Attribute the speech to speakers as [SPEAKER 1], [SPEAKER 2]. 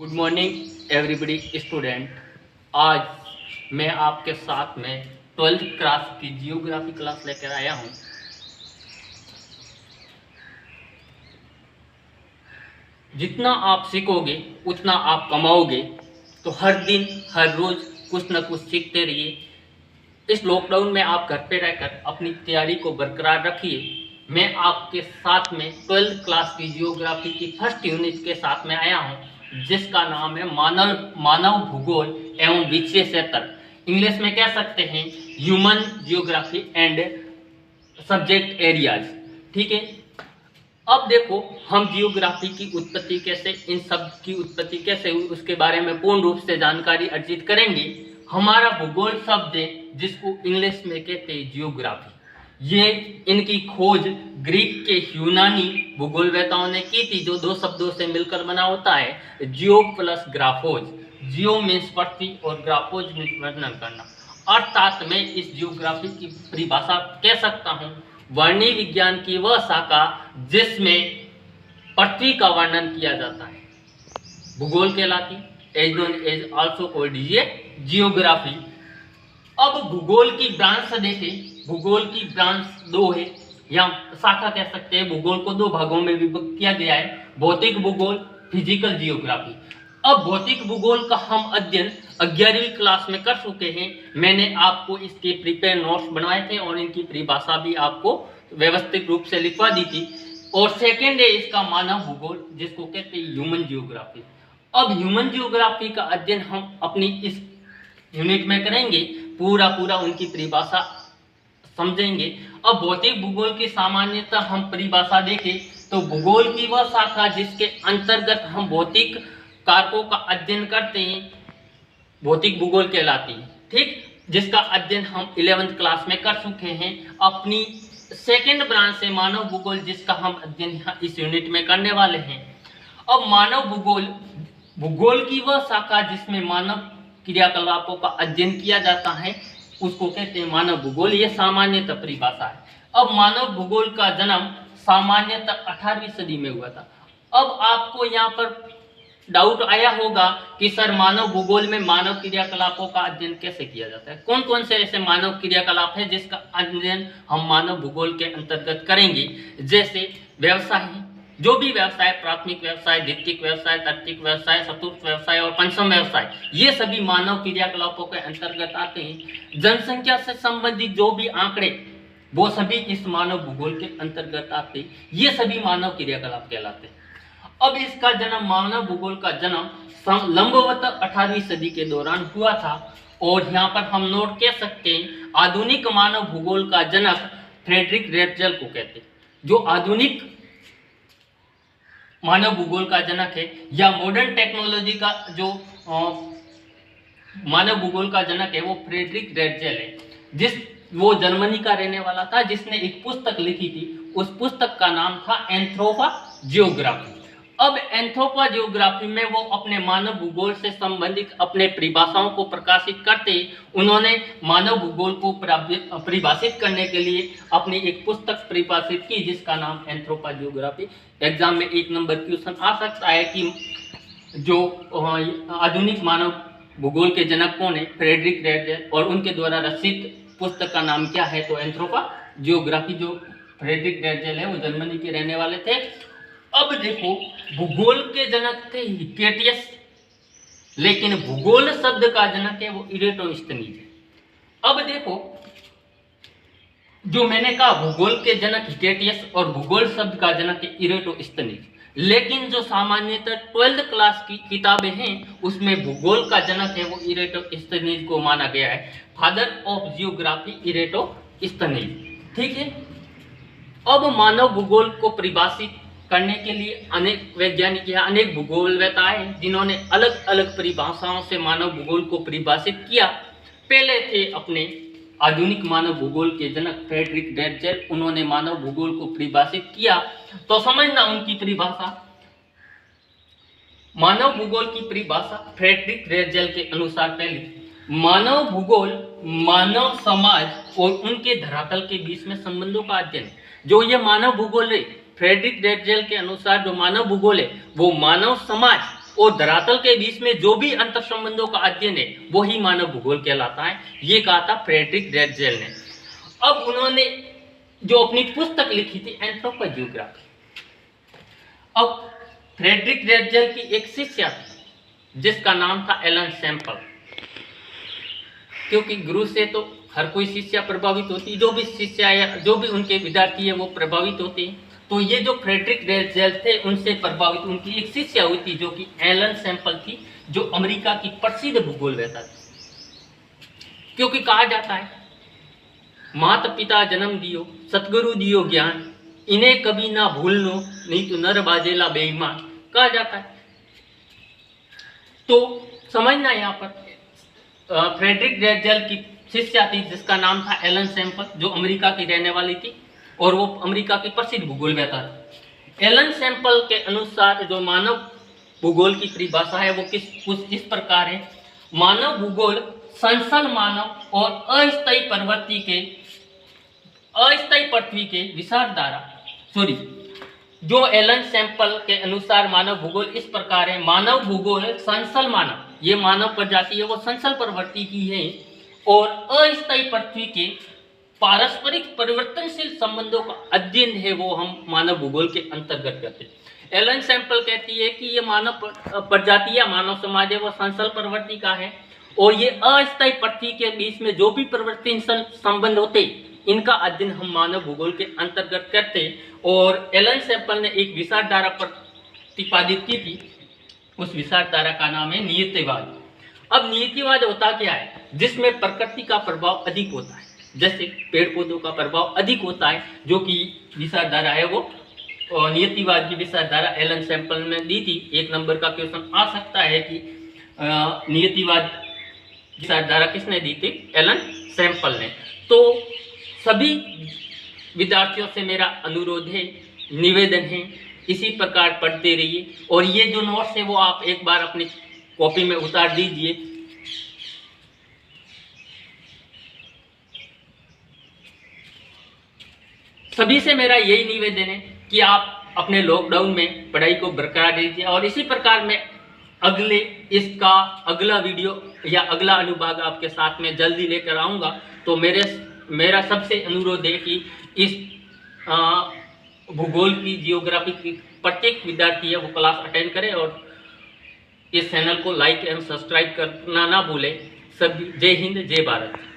[SPEAKER 1] Good morning everybody student. आज मैं आपके साथ में 12th क्लास की जियोग्राफी क्लास लेकर आया हूँ। जितना आप सीखोगे उतना आप कमाओगे, तो हर दिन हर रोज कुछ न कुछ सीखते रहिए। इस लॉकडाउन में आप घर पे रहकर अपनी तैयारी को बरकरार रखिए। मैं आपके साथ में 12th क्लास की जियोग्राफी की फर्स्ट यूनिट के साथ में आया हूँ, जिसका नाम है मानव भूगोल एवं विषय क्षेत्र। इंग्लिश में कह सकते हैं human geography and subject areas. ठीक है, अब देखो हम जियोग्राफी की उत्पत्ति कैसे, इन सब की उत्पत्ति कैसे हुई, उसके बारे में पूर्ण रूप से जानकारी अर्जित करेंगे। हमारा भूगोल शब्द है जिसको इंग्लिश में कहते हैं जियोग्राफी। ये इनकी खोज ग्रीक के यूनानी भूगोलवेताओं ने की थी, जो दो शब्दों से मिलकर बना होता है जियो प्लस ग्राफोज। जियो मीन्स पृथ्वी और ग्राफोज मीन्स वर्णन करना। अर्थात मैं इस जियोग्राफी की परिभाषा कह सकता हूँ वर्णी विज्ञान की वह शाखा जिसमें पृथ्वी का वर्णन किया जाता है, भूगोल कहलाती, as known as also called geography. अब भूगोल की ब्रांच देखें, भूगोल की ब्रांच दो है, या शाखा कह सकते हैं। भूगोल को दो भागों में विभक्त किया गया है, भौतिक भूगोल, फिजिकल जियोग्राफी। अब भौतिक भूगोल का हम अध्ययन 11वीं क्लास में कर चुके हैं। मैंने आपको इसके प्रिपेयर नोट्स बनवाए थे और इनकी परिभाषा भी आपको व्यवस्थित रूप से लिखवा दी थी। और सेकेंड है इसका मानव भूगोल, जिसको कहते हैं ह्यूमन जियोग्राफी। अब ह्यूमन जियोग्राफी का अध्ययन हम अपनी इस यूनिट में करेंगे, पूरा उनकी परिभाषा समझेंगे। अब भौतिक भूगोल की सामान्यतः हम परिभाषा देखें तो भूगोल की वह शाखा जिसके अंतर्गत हम भौतिक कारकों का अध्ययन करते हैं, भौतिक भूगोल कहलाती है। ठीक, जिसका अध्ययन हम 11th क्लास में कर चुके हैं। अपनी सेकेंड ब्रांच से मानव भूगोल, जिसका हम अध्ययन यहाँ इस यूनिट में करने वाले हैं। अब मानव भूगोल, भूगोल की वह शाखा जिसमें मानव क्रियाकलापों का अध्ययन किया जाता है, उसको कहते हैं मानव भूगोल। ये सामान्यतः परिभाषा है। अब मानव भूगोल का जन्म सामान्यतः 18वीं सदी में हुआ था। अब आपको यहाँ पर डाउट आया होगा कि सर मानव भूगोल में मानव क्रियाकलापों का अध्ययन कैसे किया जाता है, कौन कौन से ऐसे मानव क्रियाकलाप है जिसका अध्ययन हम मानव भूगोल के अंतर्गत करेंगे। जैसे व्यवसाय, जो भी व्यवसाय, प्राथमिक व्यवसाय, द्वितीयक व्यवसाय, तृतीयक व्यवसाय, चतुर्थ व्यवसाय और पंचम व्यवसाय, ये सभी मानव क्रियाकलापों के अंतर्गत आते हैं। जनसंख्या से संबंधित जो भी आंकड़े, वो सभी इस मानव भूगोल के अंतर्गत आते हैं। ये सभी मानव क्रियाकलाप कहलाते हैं। अब इसका जन्म, मानव भूगोल का जन्म लंबवत 18वीं सदी के दौरान हुआ था। और यहाँ पर हम नोट कह सकते हैं आधुनिक मानव भूगोल का जनक फ्रेडरिक रेटजेल को कहते हैं, जो आधुनिक मानव भूगोल का जनक है, या मॉडर्न टेक्नोलॉजी का जो मानव भूगोल का जनक है वो फ्रेडरिक रेटजेल है। वो जर्मनी का रहने वाला था, जिसने एक पुस्तक लिखी थी। उस पुस्तक का नाम था एंथ्रोपा जियोग्राफी। अब एंथ्रोपा जियोग्राफी में वो अपने मानव भूगोल से संबंधित अपने परिभाषाओं को प्रकाशित करते, उन्होंने मानव भूगोल को परिभाषित करने के लिए अपनी एक पुस्तक परिभाषित की, जिसका नाम एंथ्रोपा जियोग्राफी। एग्जाम में 1 नंबर क्वेश्चन आ सकता है कि जो आधुनिक मानव भूगोल के जनक कौन है, फ्रेडरिक रेटजेल, और उनके द्वारा रचित पुस्तक का नाम क्या है, तो एंथ्रोपा जियोग्राफी। जो फ्रेडरिक रेटजेल है वो जर्मनी के रहने वाले थे। अब देखो, भूगोल के जनक थे हिकेटियस, लेकिन भूगोल शब्द का जनक है वो इरेटोस्थनीज है। अब देखो, जो मैंने कहा भूगोल के जनक हिकेटियस और भूगोल शब्द का जनक है इरेटोस्थनीज, लेकिन जो सामान्यतः 12th क्लास की किताबें हैं उसमें भूगोल का जनक है वो इरेटोस्थनीज को माना गया है, फादर ऑफ जियोग्राफी इरेटोस्थनीज। ठीक है। अब मानव भूगोल को परिभाषित करने के लिए अनेक वैज्ञानिक या अनेक भूगोलवेता हैं, जिन्होंने अलग अलग परिभाषाओं से मानव भूगोल को परिभाषित किया। पहले थे अपने आधुनिक मानव भूगोल के जनक फ्रेडरिक रेटजेल, उन्होंने मानव भूगोल को परिभाषित किया। तो समझना उनकी परिभाषा। मानव भूगोल की परिभाषा फ्रेडरिक रेटजेल के अनुसार, पहले मानव भूगोल मानव समाज और उनके धरातल के बीच में संबंधों का अध्ययन है। जो ये मानव भूगोल है, फ्रेडरिक रेटजेल के अनुसार जो मानव भूगोल है वो मानव समाज और धरातल के बीच में जो भी अंतर संबंधों का अध्ययन है वो ही मानव भूगोल कहलाता है। ये कहा था फ्रेडरिक ड्रेजल ने। अब उन्होंने जो अपनी पुस्तक लिखी थी एंथ्रोपोजियोग्राफी। अब फ्रेडरिक ड्रेजल की एक शिष्या थी जिसका नाम था एलन सैंपल। क्योंकि गुरु से तो हर कोई शिष्या प्रभावित होती, जो भी शिष्या या जो भी उनके विद्यार्थी है वो प्रभावित होते हैं। तो ये जो फ्रेडरिक ड्रेजल थे उनसे प्रभावित उनकी एक शिष्या हुई थी जो कि एलन सैंपल थी, जो अमेरिका की प्रसिद्ध भूगोलवेत्ता थी। क्योंकि कहा जाता है माता पिता जन्म दियो सतगुरु दियो ज्ञान, इन्हें कभी ना भूलनो नहीं तो नर बाजेला बेईमान, कहा जाता है। तो समझना यहाँ पर फ्रेडरिक ड्रेजल की शिष्या थी जिसका नाम था एलन सैंपल, जो अमेरिका की रहने वाली थी और वो अमेरिका की प्रसिद्ध भूगोलवेत्ता थी। एलन सैंपल के अनुसार जो मानव भूगोल की परिभाषा है वो कुछ इस प्रकार है। मानव भूगोल संसल मानव और अस्थायी पृथ्वी के विशाल धारा जो एलन सैंपल के अनुसार मानव भूगोल इस प्रकार है। मानव भूगोल संसल मानव, ये मानव प्रजाति है वो संसल प्रवृत्ति की है और अस्थायी पृथ्वी के पारस्परिक परिवर्तनशील संबंधों का अध्ययन है वो हम मानव भूगोल के अंतर्गत करते हैं। एलन सैंपल कहती है कि ये मानव प्रजाति या मानव समाज है वो संसल प्रवृत्ति का है और ये अस्थायी पृथ्वी के बीच में जो भी परिवर्तनशील संबंध होते इनका अध्ययन हम मानव भूगोल के अंतर्गत करते हैं। और एलन सैंपल ने एक विचारधारा प्रतिपादित की थी, उस विचारधारा का नाम है नियतिवाद। अब नियतिवाद होता क्या है? जिसमें प्रकृति का प्रभाव अधिक होता है, जैसे पेड़ पौधों का प्रभाव अधिक होता है, जो कि विचारधारा है वो नियतिवाद की विचारधारा एलन सैंपल ने दी थी। 1 नंबर का क्वेश्चन आ सकता है कि नियतिवाद विचारधारा किसने दी थी? एलन सैंपल ने। तो सभी विद्यार्थियों से मेरा अनुरोध है, निवेदन है, इसी प्रकार पढ़ते रहिए और ये जो नोट्स है वो आप एक बार अपनी कॉपी में उतार दीजिए। सभी से मेरा यही निवेदन है कि आप अपने लॉकडाउन में पढ़ाई को बरकरार रखिए और इसी प्रकार मैं इसका अगला वीडियो या अगला अनुभाग आपके साथ में जल्दी लेकर आऊँगा। तो मेरा सबसे अनुरोध है कि इस भूगोल की जियोग्राफी की प्रत्येक विद्यार्थी है वो क्लास अटेंड करे और इस चैनल को लाइक एवं सब्सक्राइब करना ना भूले। सभी जय हिंद जय भारत।